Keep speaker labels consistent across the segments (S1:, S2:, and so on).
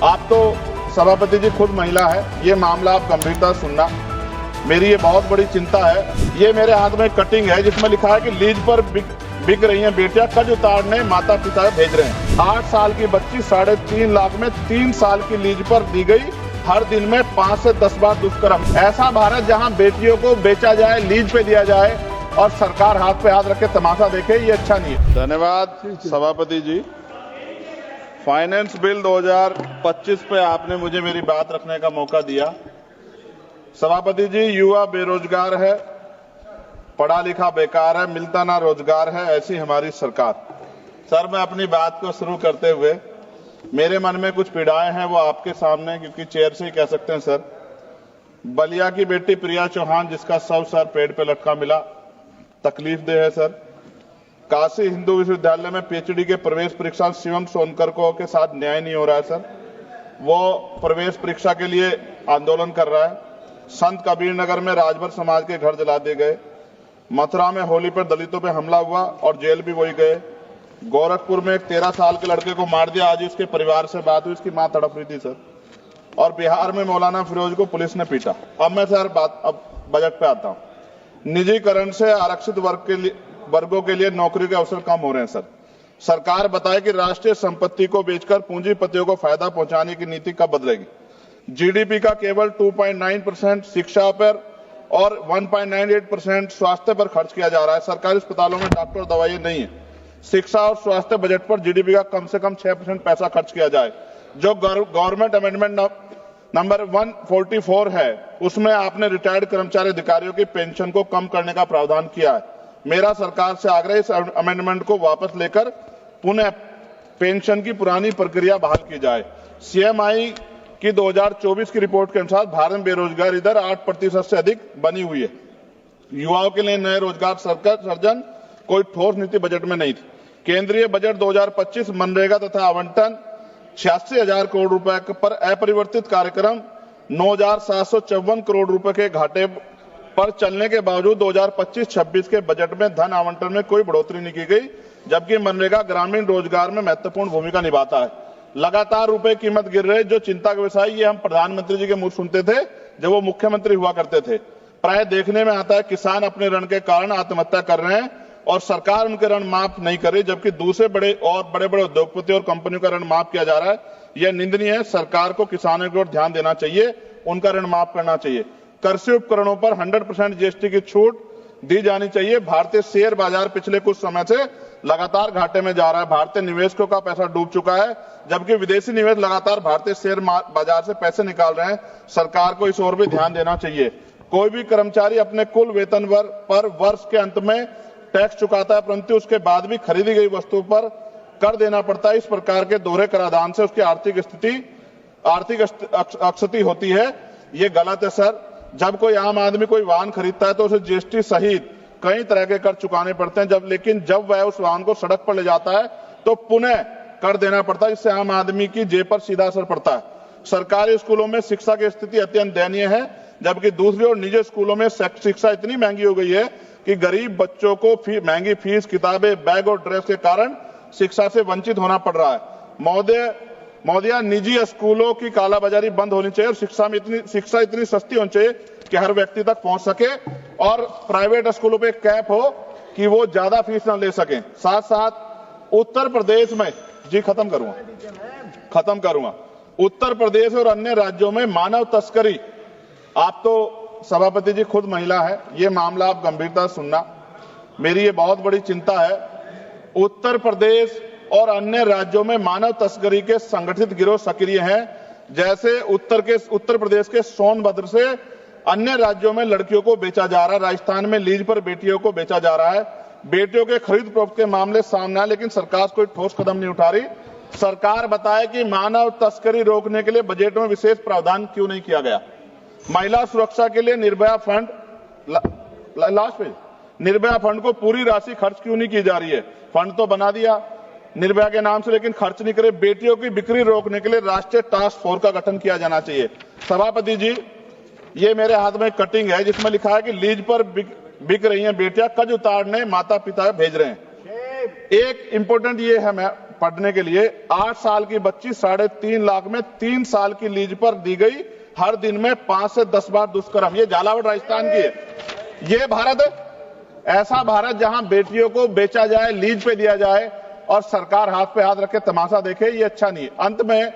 S1: आप तो सभापति जी खुद महिला है, ये मामला आप गंभीरता से सुनना। मेरी ये बहुत बड़ी चिंता है। ये मेरे हाथ में कटिंग है जिसमें लिखा है कि लीज पर बिक रही हैं बेटियां, कर्ज उतारने माता पिता भेज रहे हैं। 8 साल की बच्ची 3.5 लाख में 3 साल की लीज पर दी गई। हर दिन में 5 से 10 बार दुष्कर्म। ऐसा भारत जहां बेटियों को बेचा जाए, लीज पे दिया जाए और सरकार हाथ पे हाथ रख के तमाशा देखे, ये अच्छा नहीं है। धन्यवाद सभापति जी। फाइनेंस बिल 2025 पे आपने मुझे मेरी बात रखने का मौका दिया। सभापति जी, युवा बेरोजगार है, पढ़ा लिखा बेकार है, मिलता ना रोजगार है, ऐसी हमारी सरकार। सर, मैं अपनी बात को शुरू करते हुए मेरे मन में कुछ पीड़ाएं हैं, वो आपके सामने क्योंकि चेयर से ही कह सकते हैं। सर, बलिया की बेटी प्रिया चौहान जिसका शव सर पेड़ पे लटका मिला, तकलीफ दे है। सर, काशी हिंदू विश्वविद्यालय में पीएचडी के प्रवेश परीक्षा शिवम सोनकर को के साथ न्याय नहीं हो रहा है। सर, वो प्रवेश परीक्षा के लिए आंदोलन कर रहा है। संत कबीर नगर में राजभर समाज के घर जला दिए गए। मथुरा में होली पर दलितों पे हमला हुआ और जेल भी वही गए। गोरखपुर में एक 13 साल के लड़के को मार दिया। आज उसके परिवार से बात हुई, उसकी मां तड़प रही थी। सर, और बिहार में मौलाना फिरोज को पुलिस ने पीटा। अब मैं सर अब बजट पे आता हूं। निजीकरण से आरक्षित वर्गों के लिए नौकरी के अवसर कम हो रहे हैं। सर, सरकार बताए कि राष्ट्रीय संपत्ति को बेचकर पूंजीपतियों को फायदा पहुंचाने की नीति कब बदलेगी। जीडीपी का केवल 2.9% शिक्षा पर और 1.98% स्वास्थ्य पर खर्च किया जा रहा है। सरकारी अस्पतालों में डॉक्टर दवाइयां नहीं है। शिक्षा और स्वास्थ्य बजट पर जीडीपी का कम से कम 6% पैसा खर्च किया जाए। जो गवर्नमेंट अमेंडमेंट नंबर 144 है, उसमें आपने रिटायर्ड कर्मचारी अधिकारियों की पेंशन को कम करने का प्रावधान किया है। मेरा सरकार से आग्रह, इस अमेंडमेंट को वापस लेकर पुनः पेंशन की पुरानी प्रक्रिया बहाल की जाए। सीएमआई की 2024 की रिपोर्ट के अनुसार भारत में बेरोजगारी दर 8% से अधिक बनी हुई है। युवाओं के लिए नए रोजगार सृजन कोई ठोस नीति बजट में नहीं थी। केंद्रीय बजट 2025 मनरेगा तथा आवंटन 86,000 करोड़ रुपए पर अपरिवर्तित कार्यक्रम 9,754 करोड़ रुपए के घाटे पर चलने के बावजूद 2025-26 के बजट में धन आवंटन में कोई बढ़ोतरी नहीं की गई, जबकि मनरेगा ग्रामीण रोजगार में महत्वपूर्ण भूमिका निभाता है। लगातार रुपए कीमत गिर रही, जो चिंता का विषय, ये हम प्रधानमंत्री जी के मुंह सुनते थे जब वो मुख्यमंत्री हुआ करते थे। प्राय देखने में आता है किसान अपने ऋण के कारण आत्महत्या कर रहे हैं और सरकार उनके ऋण माफ नहीं कर रही, जबकि दूसरे बड़े उद्योगपति और कंपनियों का ऋण माफ किया जा रहा है। यह निंदनीय है। सरकार को किसानों की ओर ध्यान देना चाहिए, उनका ऋण माफ करना चाहिए। कृषि उपकरणों पर 100% जीएसटी की छूट दी जानी चाहिए। भारतीय शेयर बाजार पिछले कुछ समय से लगातार घाटे में जा रहा है। भारतीय निवेशकों का पैसा डूब चुका है, जबकि विदेशी निवेश लगातार भारतीय शेयर बाजार से पैसे निकाल रहे हैं। सरकार को इस ओर भी ध्यान देना चाहिए। कोई भी कर्मचारी अपने कुल वेतन पर वर्ष के अंत में टैक्स चुकाता है, परंतु उसके बाद भी खरीदी गई वस्तु पर कर देना पड़ता है। इस प्रकार के दोहरे कराधान से उसकी आर्थिक अक्षति होती है। ये गलत है। सर, जब कोई आम आदमी कोई वाहन खरीदता है तो उसे जीएसटी सहित कई तरह के कर चुकाने पड़ते हैं, लेकिन जब वह उस वाहन को सड़क पर ले जाता है तो पुनः कर देना पड़ता है, जिससे आम आदमी की जेब पर सीधा असर पड़ता है। सरकारी स्कूलों में शिक्षा की स्थिति अत्यंत दयनीय है, जबकि दूसरी ओर निजी स्कूलों में शिक्षा इतनी महंगी हो गई है कि गरीब बच्चों को महंगी फीस, किताबें, बैग और ड्रेस के कारण शिक्षा से वंचित होना पड़ रहा है। महोदया, निजी स्कूलों की कालाबाजारी बंद होनी चाहिए और शिक्षा इतनी सस्ती होनी चाहिए कि हर व्यक्ति तक पहुंच सके, और प्राइवेट स्कूलों पे कैप हो कि वो ज्यादा फीस न ले सकें। साथ साथ उत्तर प्रदेश में, जी खत्म करूंगा, उत्तर प्रदेश और अन्य राज्यों में मानव तस्करी, आप तो सभापति जी खुद महिला है, ये मामला आप गंभीरता से सुनना। मेरी ये बहुत बड़ी चिंता है। उत्तर प्रदेश और अन्य राज्यों में मानव तस्करी के संगठित गिरोह सक्रिय हैं। जैसे उत्तर प्रदेश के सोनभद्र से अन्य राज्यों में लड़कियों को बेचा जा रहा है। राजस्थान में लीज पर बेटियों को बेचा जा रहा है। बेटियों के खरीद फरोख्त के मामले सामने आए, लेकिन सरकार कोई ठोस कदम नहीं उठा रही। सरकार बताए कि मानव तस्करी रोकने के लिए बजट में विशेष प्रावधान क्यों नहीं किया गया। महिला सुरक्षा के लिए Nirbhaya fund, last page, Nirbhaya fund को पूरी राशि खर्च क्यों नहीं की जा रही है। फंड तो बना दिया निर्भया के नाम से, लेकिन खर्च नहीं करे। बेटियों की बिक्री रोकने के लिए राष्ट्रीय टास्क फोर्स का गठन किया जाना चाहिए। सभापति जी, ये मेरे हाथ में कटिंग है जिसमें लिखा है कि लीज पर बिक रही हैं बेटियां, कर्ज उतारने माता पिता भेज रहे हैं। एक इंपॉर्टेंट ये है, मैं पढ़ने के लिए 8 साल की बच्ची 3.5 लाख में 3 साल की लीज पर दी गई, हर दिन में 5 से 10 बार दुष्कर्म। ये झालावाड़ राजस्थान की है। ये भारत है, ऐसा भारत जहां बेटियों को बेचा जाए, लीज पे दिया जाए और सरकार हाथ पे हाथ रखे तमाशा देखे, ये अच्छा नहीं है। अंत में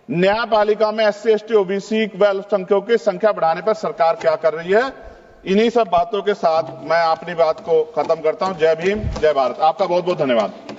S1: न्यायपालिका में SC ST OBC व अल्पसंख्यकों की संख्या बढ़ाने पर सरकार क्या कर रही है, इन्हीं सब बातों के साथ मैं अपनी बात को खत्म करता हूं। जय भीम, जय भारत। आपका बहुत बहुत धन्यवाद।